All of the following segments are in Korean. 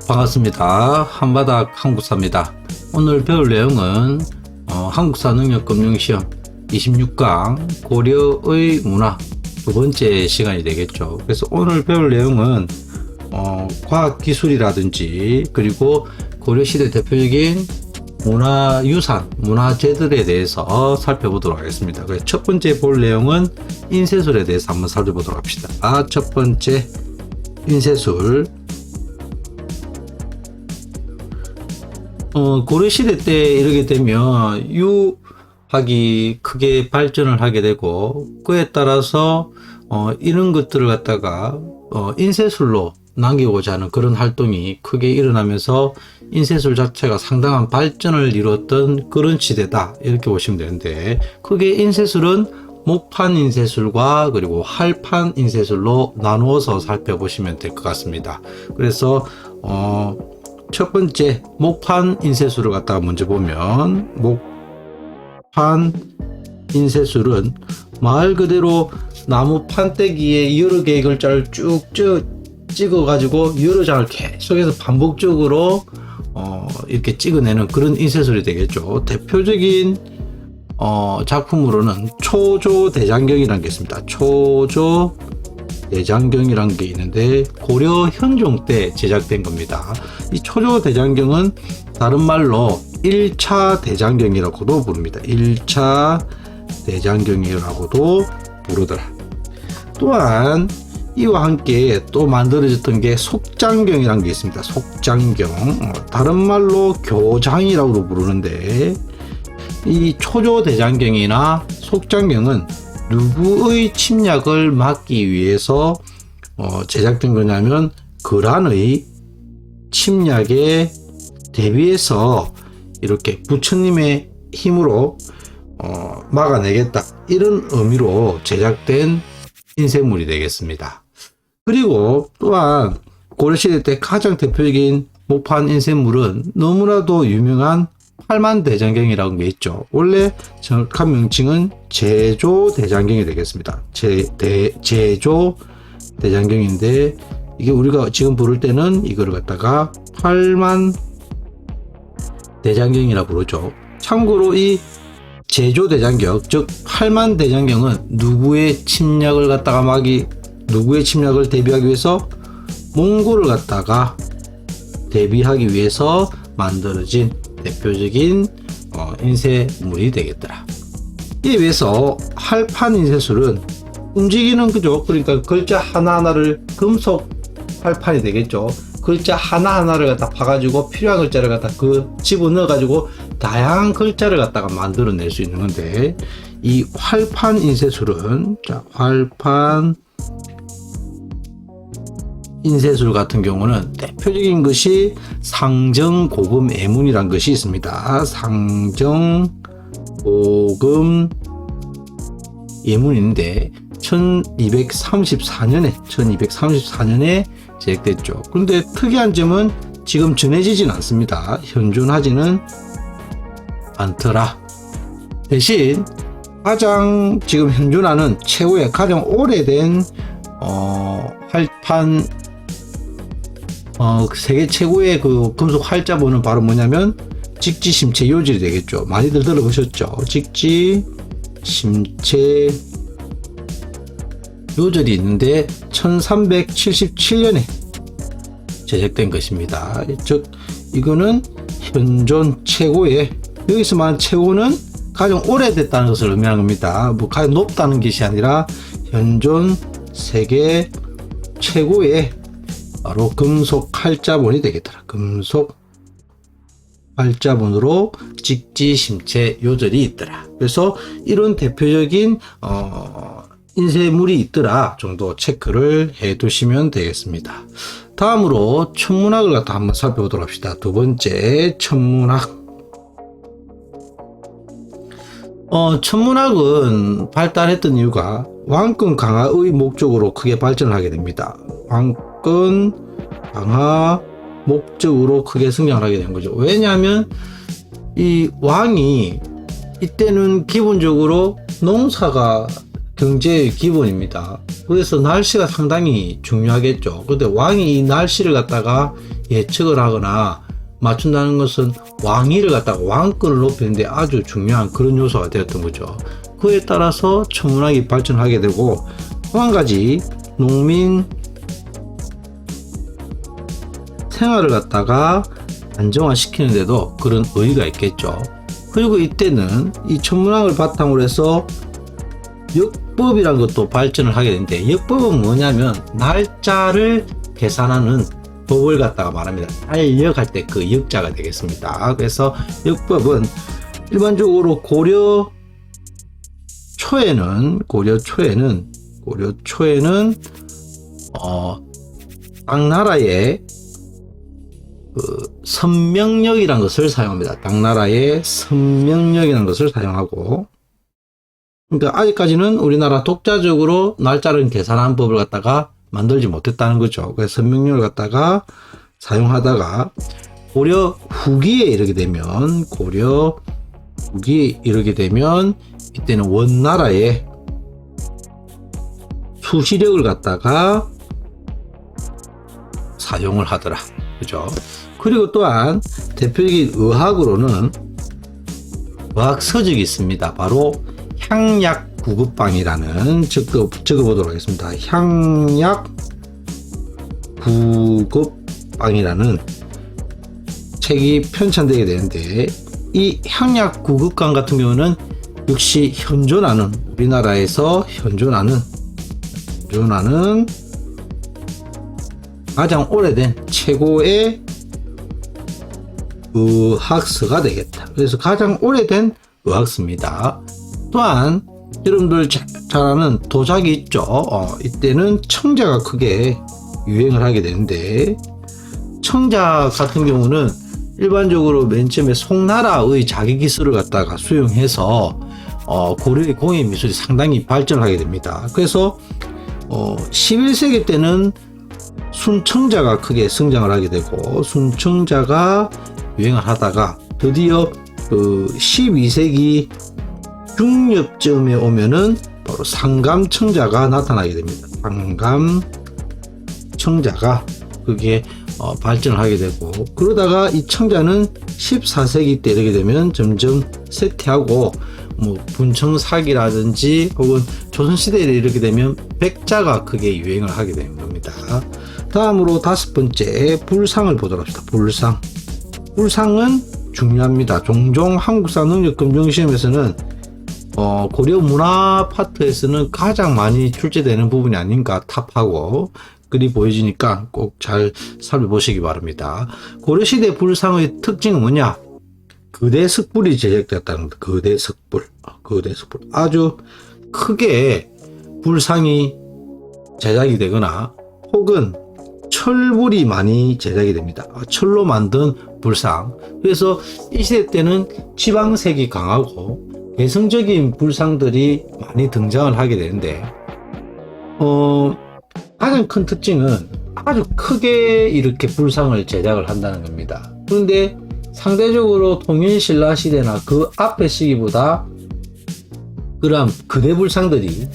반갑습니다. 한바닥 한국사입니다. 오늘 배울 내용은 한국사 능력금융시험 26강 고려의 문화 두 번째 시간이 되겠죠. 그래서 오늘 배울 내용은 과학기술이라든지 그리고 고려시대 대표적인 문화유산, 문화재들에 대해서 살펴보도록 하겠습니다. 그래서 첫 번째 볼 내용은 인쇄술에 대해서 한번 살펴보도록 합시다. 첫 번째 인쇄술. 고려시대 때 이르게 되면 유학이 크게 발전을 하게 되고 그에 따라서 이런 것들을 갖다가 인쇄술로 남기고자 하는 그런 활동이 크게 일어나면서 인쇄술 자체가 상당한 발전을 이루었던 그런 시대다 이렇게 보시면 되는데, 크게 인쇄술은 목판 인쇄술과 그리고 활판 인쇄술로 나누어서 살펴보시면 될 것 같습니다. 그래서 첫 번째 목판 인쇄술을 갖다가 먼저 보면, 목판 인쇄술은 말 그대로 나무 판때기에 여러 개의 글자를 쭉 찍어 가지고 여러 장을 계속해서 반복적으로 이렇게 찍어내는 그런 인쇄술이 되겠죠. 대표적인 작품으로는 초조대장경이라는 게 있습니다. 초조대장경이라는 게 있는데 고려 현종 때 제작된 겁니다. 이 초조대장경은 다른 말로 1차 대장경이라고도 부릅니다. 1차 대장경이라고도 부르더라. 또한 이와 함께 또 만들어졌던 게 속장경이라는 게 있습니다. 속장경, 다른 말로 교장이라고도 부르는데, 이 초조대장경이나 속장경은 누구의 침략을 막기 위해서 제작된 거냐면 거란의 침략에 대비해서 이렇게 부처님의 힘으로 막아내겠다, 이런 의미로 제작된 인쇄물이 되겠습니다. 그리고 또한 고려시대 때 가장 대표적인 목판 인쇄물은 너무나도 유명한 팔만대장경이라는 게 있죠. 원래 정확한 명칭은 제조대장경이 되겠습니다. 제조대장경인데 이게 우리가 지금 부를 때는 이거를 갖다가 팔만대장경이라 부르죠. 참고로 이 제조대장경, 즉 팔만대장경은 누구의 침략을 대비하기 위해서 몽골을 갖다가 대비하기 위해서 만들어진 대표적인 인쇄물이 되겠더라. 이에 비해서 활판 인쇄술은 움직이는 거죠. 그러니까 글자 하나하나를 금속 활판이 되겠죠. 글자 하나하나를 갖다 파가지고 필요한 글자를 갖다 집어넣어가지고 다양한 글자를 갖다가 만들어낼 수 있는 건데, 이 활판 인쇄술은, 활판 인쇄술 같은 경우는 대표적인 것이 상정고금 예문이라는 것이 있습니다. 상정고금 예문인데 1234년에 제작됐죠. 그런데 특이한 점은 지금 전해지진 않습니다. 현존하지는 않더라. 대신 가장 지금 현존하는 최고의 가장 오래된 활판 세계 최고의 그 금속 활자본은 바로 뭐냐면 직지심체 요절이 되겠죠. 많이들 들어보셨죠? 직지심체 요절이 있는데 1377년에 제작된 것입니다. 즉 이거는 현존 최고의, 여기서 말하는 최고는 가장 오래됐다는 것을 의미하는 겁니다. 뭐 가장 높다는 것이 아니라 현존 세계 최고의 바로 금속 활자본이 되겠더라. 금속 활자본으로 직지심체 요절이 있더라. 그래서 이런 대표적인 인쇄물이 있더라 정도 체크를 해 두시면 되겠습니다. 다음으로 천문학을 갖다 한번 살펴보도록 합시다. 두 번째, 천문학. 천문학은 발달했던 이유가 왕권 강화의 목적으로 크게 발전을 하게 됩니다. 왕권 강화 목적으로 크게 성장을 하게 된 거죠. 왜냐하면 이 왕이 이때는 기본적으로 농사가 경제의 기본입니다. 그래서 날씨가 상당히 중요하겠죠. 근데 왕이 이 날씨를 갖다가 예측을 하거나 맞춘다는 것은 왕위를 갖다가 왕권을 높이는데 아주 중요한 그런 요소가 되었던 거죠. 그에 따라서 천문학이 발전하게 되고, 또 한 가지 농민 생활을 갖다가 안정화시키는데도 그런 의의가 있겠죠. 그리고 이때는 이 천문학을 바탕으로 해서 역법이란 것도 발전을 하게 되는데, 역법은 뭐냐면 날짜를 계산하는 법을 갖다가 말합니다. 달력할 때 그 역자가 되겠습니다. 그래서 역법은 일반적으로 고려 초에는 각 나라의 선명력이라는 것을 사용합니다. 각 나라의 선명력이라는 것을 사용하고, 그러니까 아직까지는 우리나라 독자적으로 날짜를 계산하는 법을 갖다가 만들지 못했다는 거죠. 그래서 선명력을 갖다가 사용하다가 고려 후기에 이르게 되면 이때는 원나라의 수시력을 갖다가 사용을 하더라. 그죠? 그리고 또한 대표적인 의학으로는 의학 서적이 있습니다. 바로 향약구급방이라는, 적어보도록 하겠습니다. 향약구급방이라는 책이 편찬되게 되는데, 이 향약구급방 같은 경우는 역시 우리나라에서 현존하는 가장 오래된 최고의 의학서가 되겠다. 그래서 가장 오래된 의학서입니다. 또한 여러분들 잘 아는 도자기 있죠. 이때는 청자가 크게 유행을 하게 되는데, 청자 같은 경우는 일반적으로 맨 처음에 송나라의 자기 기술을 갖다가 수용해서 고려의 공예 미술이 상당히 발전하게 됩니다. 그래서 11세기 때는 순청자가 크게 성장을 하게 되고, 순청자가 유행을 하다가 드디어 12세기 중엽쯤에 오면은 바로 상감청자가 나타나게 됩니다. 상감청자가 그게 발전을 하게 되고, 그러다가 이 청자는 14세기 때 이르게 되면 점점 쇠퇴하고, 분청사기라든지 혹은 조선시대에 이르게 되면 백자가 크게 유행을 하게 되는 겁니다. 다음으로 5번째 불상을 보도록 합시다. 불상은 중요합니다. 종종 한국사 능력검정시험에서는 고려 문화 파트에서는 가장 많이 출제되는 부분이 아닌가 탑하고 글이 보여지니까 꼭 잘 살펴보시기 바랍니다. 고려시대 불상의 특징은 뭐냐? 거대 석불이 제작되었다는 겁니다. 거대 석불. 아주 크게 불상이 제작이 되거나 혹은 철불이 많이 제작이 됩니다. 철로 만든 불상. 그래서 이 시대 때는 지방색이 강하고 개성적인 불상들이 많이 등장을 하게 되는데, 가장 큰 특징은 아주 크게 이렇게 불상을 제작을 한다는 겁니다. 그런데 상대적으로 통일신라 시대나 그 앞의 시기보다 그러한 거대 불상들이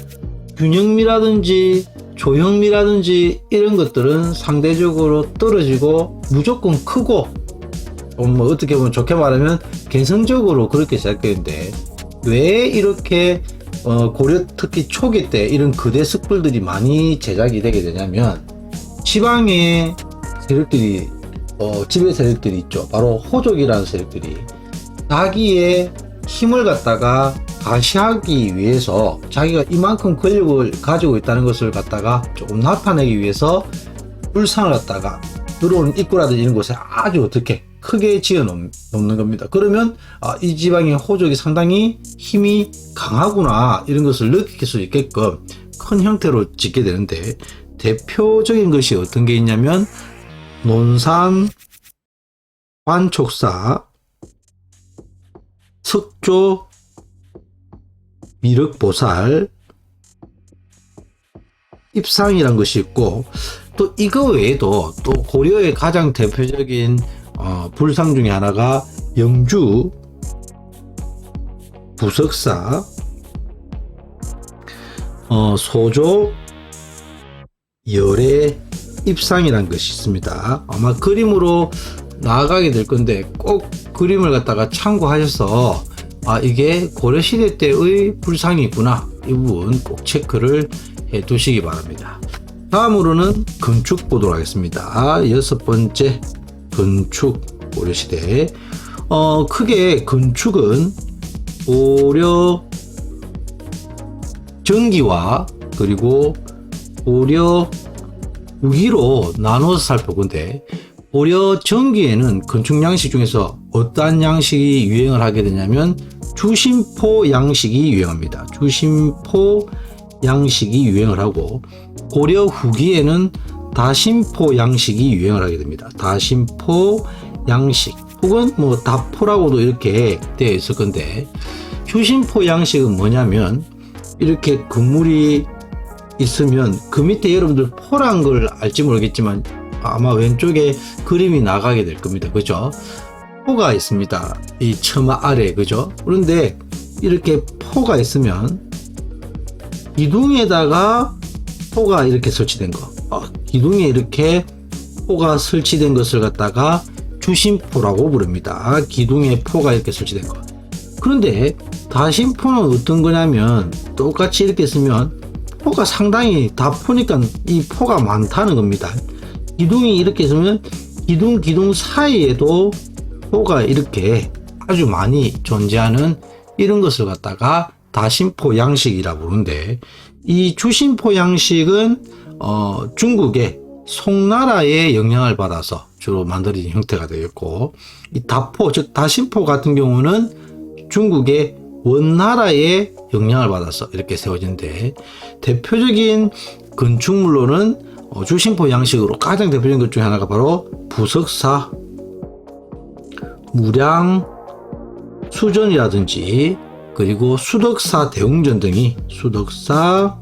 균형미라든지 조형미라든지 이런 것들은 상대적으로 떨어지고 무조건 크고, 어떻게 보면 좋게 말하면 개성적으로 그렇게 제작되는데, 왜 이렇게 고려 특히 초기 때 이런 거대 석불들이 많이 제작이 되게 되냐면, 지방의 세력들이 지배 세력들이 있죠. 바로 호족이라는 세력들이 자기의 힘을 갖다가 가시하기 위해서, 자기가 이만큼 권력을 가지고 있다는 것을 갖다가 조금 나타내기 위해서 불상을 갖다가 들어오는 입구라든지 이런 곳에 아주 어떻게 크게 지어 놓는 겁니다. 그러면 이 지방의 호족이 상당히 힘이 강하구나 이런 것을 느낄 수 있게끔 큰 형태로 짓게 되는데, 대표적인 것이 어떤 게 있냐면 논산 관촉사, 석조 미륵보살, 입상이란 것이 있고, 또 이거 외에도 또 고려의 가장 대표적인 불상 중에 하나가 영주 부석사, 소조 열애 입상이라는 것이 있습니다. 아마 그림으로 나아가게 될 건데 꼭 그림을 갖다가 참고하셔서 이게 고려시대 때의 불상이구나, 이 부분 꼭 체크를 해 두시기 바랍니다. 다음으로는 건축 보도록 하겠습니다. 6번째 건축, 고려시대. 크게 건축은 고려 전기와 그리고 고려 후기로 나눠서 살펴본데, 고려 전기에는 건축 양식 중에서 어떠한 양식이 유행을 하게 되냐면 주심포 양식이 유행합니다. 주심포 양식이 유행을 하고, 고려 후기에는 다심포 양식이 유행을 하게 됩니다. 다심포 양식 혹은 뭐 다포라고도 이렇게 되어 있을 건데, 주심포 양식은 뭐냐면 이렇게 건물이 있으면 그 밑에 여러분들 포란 걸 알지 모르겠지만 아마 왼쪽에 그림이 나가게 될 겁니다. 그죠? 포가 있습니다. 이 처마 아래, 그죠? 그런데 이렇게 포가 있으면 기둥에다가 포가 이렇게 설치된 거, 기둥에 이렇게 포가 설치된 것을 갖다가 주심포라고 부릅니다. 기둥에 포가 이렇게 설치된 거. 그런데 다심포는 어떤 거냐면 똑같이 이렇게 쓰면 포가 상당히, 다 포니까 이 포가 많다는 겁니다. 기둥이 이렇게 있으면 기둥 사이에도 포가 이렇게 아주 많이 존재하는 이런 것을 갖다가 다심포 양식이라고 부르는데, 이 주심포 양식은 중국의 송나라의 영향을 받아서 주로 만들어진 형태가 되겠고, 이 다포, 즉 다심포 같은 경우는 중국의 원나라의 영향을 받아서 이렇게 세워진데, 대표적인 건축물로는 주심포 양식으로 가장 대표적인 것 중에 하나가 바로 부석사, 무량 수전이라든지 그리고 수덕사 대웅전 등이, 수덕사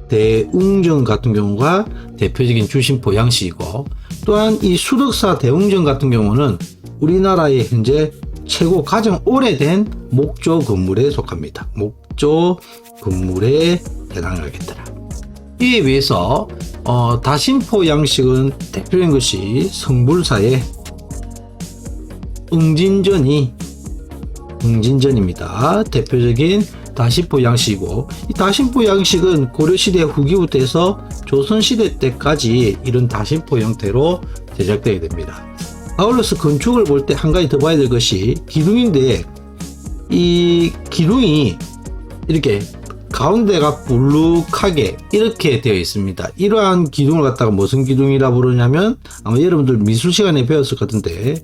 대웅전 같은 경우가 대표적인 주심포 양식이고, 또한 이 수덕사 대웅전 같은 경우는 우리나라의 현재 최고 가장 오래된 목조 건물에 속합니다. 목조 건물에 해당하겠더라. 이에 비해서 다심포 양식은 대표적인 것이 성불사의 응진전입니다. 대표적인 다심포 양식이고, 이 다심포 양식은 고려시대 후기부터 해서 조선시대 때까지 이런 다심포 형태로 제작되게 됩니다. 아울러서 건축을 볼 때 한 가지 더 봐야 될 것이 기둥인데, 이 기둥이 이렇게 가운데가 볼록하게 이렇게 되어 있습니다. 이러한 기둥을 갖다가 무슨 기둥이라 부르냐면, 아마 여러분들 미술 시간에 배웠을 것 같은데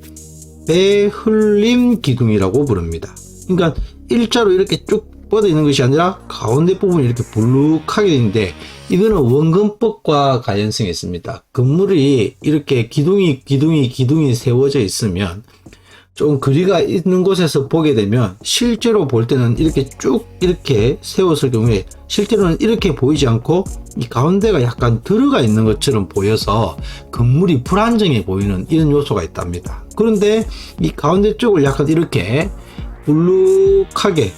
배흘림 기둥이라고 부릅니다. 그러니까 일자로 이렇게 쭉 뻗어 있는 것이 아니라 가운데 부분이 이렇게 볼록하게 있는데, 이거는 원근법과 관련성이 있습니다. 건물이 이렇게 기둥이 세워져 있으면 좀 거리가 있는 곳에서 보게 되면 실제로 볼 때는 이렇게 쭉 이렇게 세웠을 경우에 실제로는 이렇게 보이지 않고 이 가운데가 약간 들어가 있는 것처럼 보여서 건물이 불안정해 보이는 이런 요소가 있답니다. 그런데 이 가운데 쪽을 약간 이렇게 볼록하게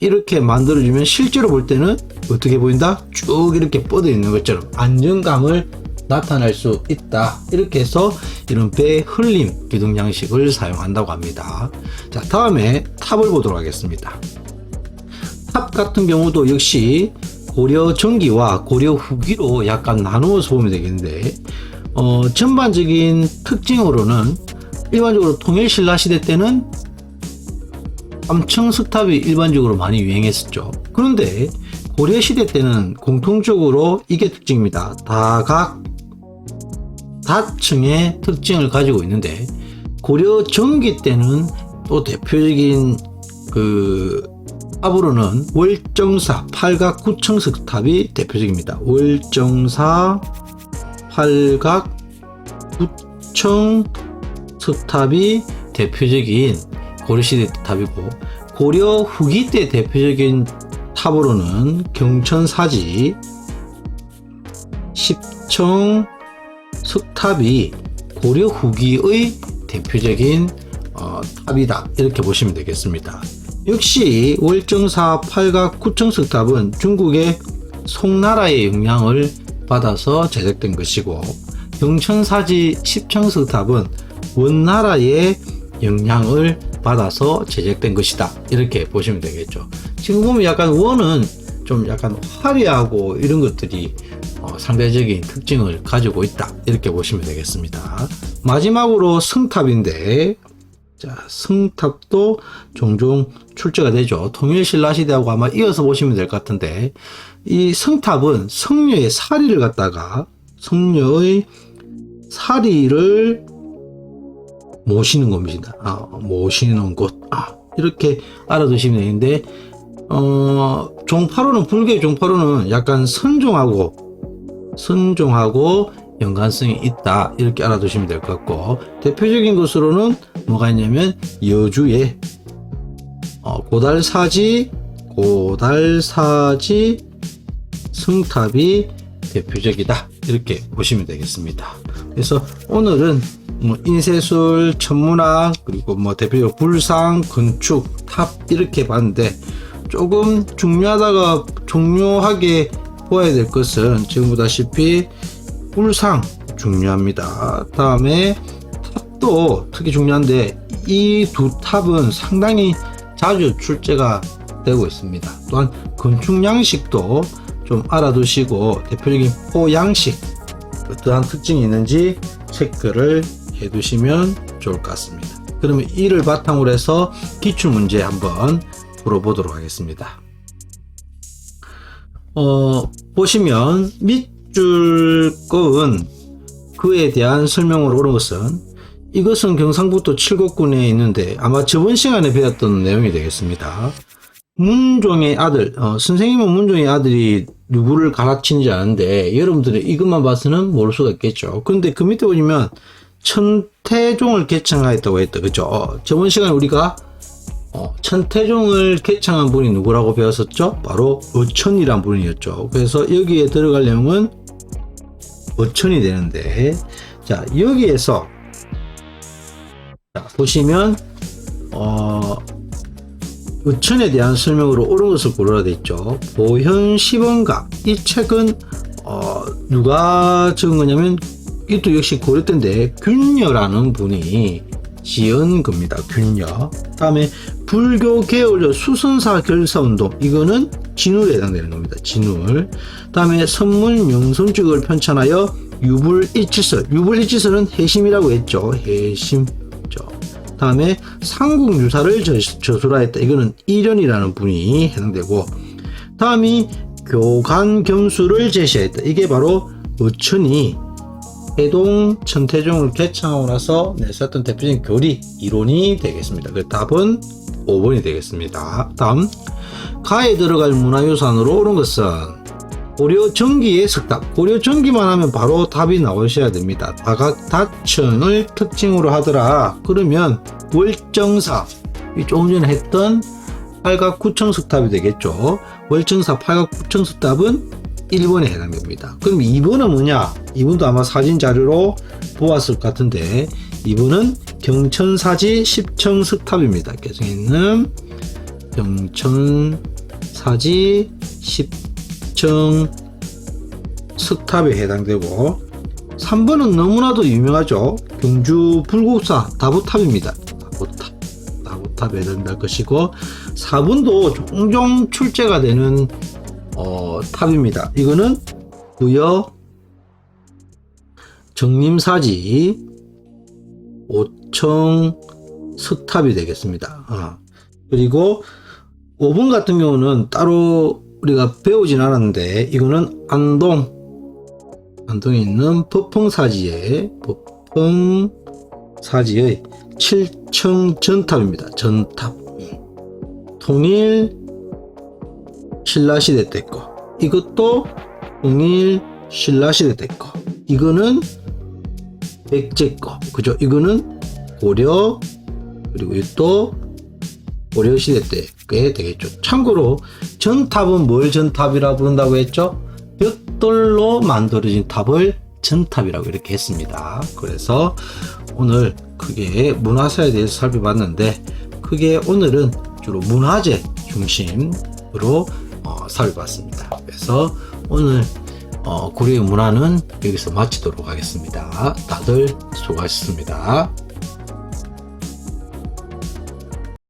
이렇게 만들어주면 실제로 볼 때는 어떻게 보인다? 쭉 이렇게 뻗어 있는 것처럼 안정감을 나타낼 수 있다. 이렇게 해서 이런 배흘림 기둥 양식을 사용한다고 합니다. 자, 다음에 탑을 보도록 하겠습니다. 탑 같은 경우도 역시 고려 전기와 고려 후기로 약간 나누어서 보면 되겠는데, 전반적인 특징으로는 일반적으로 통일신라 시대 때는 3층 석탑이 일반적으로 많이 유행했었죠. 그런데 고려시대 때는 공통적으로 이게 특징입니다. 다층의 특징을 가지고 있는데, 고려 전기 때는 또 대표적인 탑으로는 월정사 8각 9층 석탑이 대표적입니다. 월정사 8각 9층 석탑이 대표적인 고려시대 탑이고, 고려 후기 때 대표적인 탑으로는 경천사지 10층 석탑이 고려 후기의 대표적인 탑이다, 이렇게 보시면 되겠습니다. 역시 월정사 8각 9층 석탑은 중국의 송나라의 영향을 받아서 제작된 것이고, 경천사지 십청석탑은 원나라의 영향을 받아서 제작된 것이다, 이렇게 보시면 되겠죠. 지금 보면 약간 원은 좀 약간 화려하고 이런 것들이 상대적인 특징을 가지고 있다, 이렇게 보시면 되겠습니다. 마지막으로 성탑인데, 자, 성탑도 종종 출제가 되죠. 통일신라시대하고 아마 이어서 보시면 될 것 같은데, 이 성탑은 성녀의 사리를 갖다가 성녀의 사리를 모시는 겁니다. 모시는 곳. 이렇게 알아두시면 되는데, 종파로는, 불교의 종파로는 약간 선종하고 연관성이 있다, 이렇게 알아두시면 될 것 같고, 대표적인 것으로는 뭐가 있냐면 여주의 고달사지 성탑이 대표적이다, 이렇게 보시면 되겠습니다. 그래서 오늘은 인쇄술, 천문학, 그리고 대표적으로 불상, 건축, 탑, 이렇게 봤는데, 조금 중요하게 보아야 될 것은 지금 보다시피 불상 중요합니다. 다음에 탑도 특히 중요한데, 이 두 탑은 상당히 자주 출제가 되고 있습니다. 또한 건축 양식도 좀 알아두시고, 대표적인 포양식 어떠한 특징이 있는지 체크를 해 두시면 좋을 것 같습니다. 그러면 이를 바탕으로 해서 기출문제 한번 풀어보도록 하겠습니다. 보시면 밑줄 그은 그에 대한 설명으로 옳은 것은, 이것은 경상북도 칠곡군에 있는데 아마 저번 시간에 배웠던 내용이 되겠습니다. 문종의 아들, 선생님은 문종의 아들이 누구를 가르친지 아는데 여러분들이 이것만 봐서는 모를 수가 있겠죠. 그런데 그 밑에 보시면 천태종을 개창하였다고 했다, 그죠? 저번 시간에 우리가 천태종을 개창한 분이 누구라고 배웠었죠? 바로 어천이란 분이었죠. 그래서 여기에 들어갈 내용은 어천이 되는데, 자, 여기에서 보시면 어천에 대한 설명으로 옳은 것을 고르라 되어 있죠. 보현시범가, 이 책은 누가 적은 거냐면, 이것도 역시 고려 때인데 균여라는 분이 지은 겁니다. 균여. 다음에 불교 계율 수선사 결사운동, 이거는 진울에 해당되는 겁니다. 진울. 다음에 선문 명성직을 편찬하여 유불일치설, 유불일치설은 해심이라고 했죠. 해심. 다음에 삼국유사를 저술하였다, 이거는 이련이라는 분이 해당되고, 다음이 교간겸수를 제시하였다, 이게 바로 어천이 해동 천태종을 개창하고 나서 내세웠던 대표적인 교리 이론이 되겠습니다. 그 답은 5번이 되겠습니다. 다음, 가에 들어갈 문화유산으로 옳은 것은 고려 전기의 석탑. 고려 전기만 하면 바로 답이 나오셔야 됩니다. 다각다천을 특징으로 하더라. 그러면 월정사, 조금 전에 했던 팔각구청석탑이 되겠죠. 월정사 팔각구청석탑은 1번에 해당됩니다. 그럼 2번은 뭐냐? 2번도 아마 사진 자료로 보았을 것 같은데, 2번은 경천사지 십청석탑입니다. 개성에 있는 경천사지 십청석탑에 해당되고, 3번은 너무나도 유명하죠. 경주 불국사 다보탑입니다. 다보탑에 해당될 것이고, 4번도 종종 출제가 되는 탑입니다. 이거는 부여 정림사지 오청석탑이 되겠습니다. 그리고 5번 같은 경우는 따로 우리가 배우진 않았는데, 이거는 안동에 있는 법흥사지의 칠청전탑입니다. 전탑. 통일 신라시대 때 거. 이것도 통일 신라시대 때 거. 이거는 백제 거. 그죠? 이거는 고려, 그리고 또 고려시대 때게 되겠죠. 참고로 전탑은 뭘 전탑이라고 부른다고 했죠? 벽돌로 만들어진 탑을 전탑이라고 이렇게 했습니다. 그래서 오늘 크게 문화사에 대해서 살펴봤는데, 크게 오늘은 주로 문화재 중심으로 살펴봤습니다. 그래서 오늘 구리의 문화는 여기서 마치도록 하겠습니다. 다들 수고하셨습니다.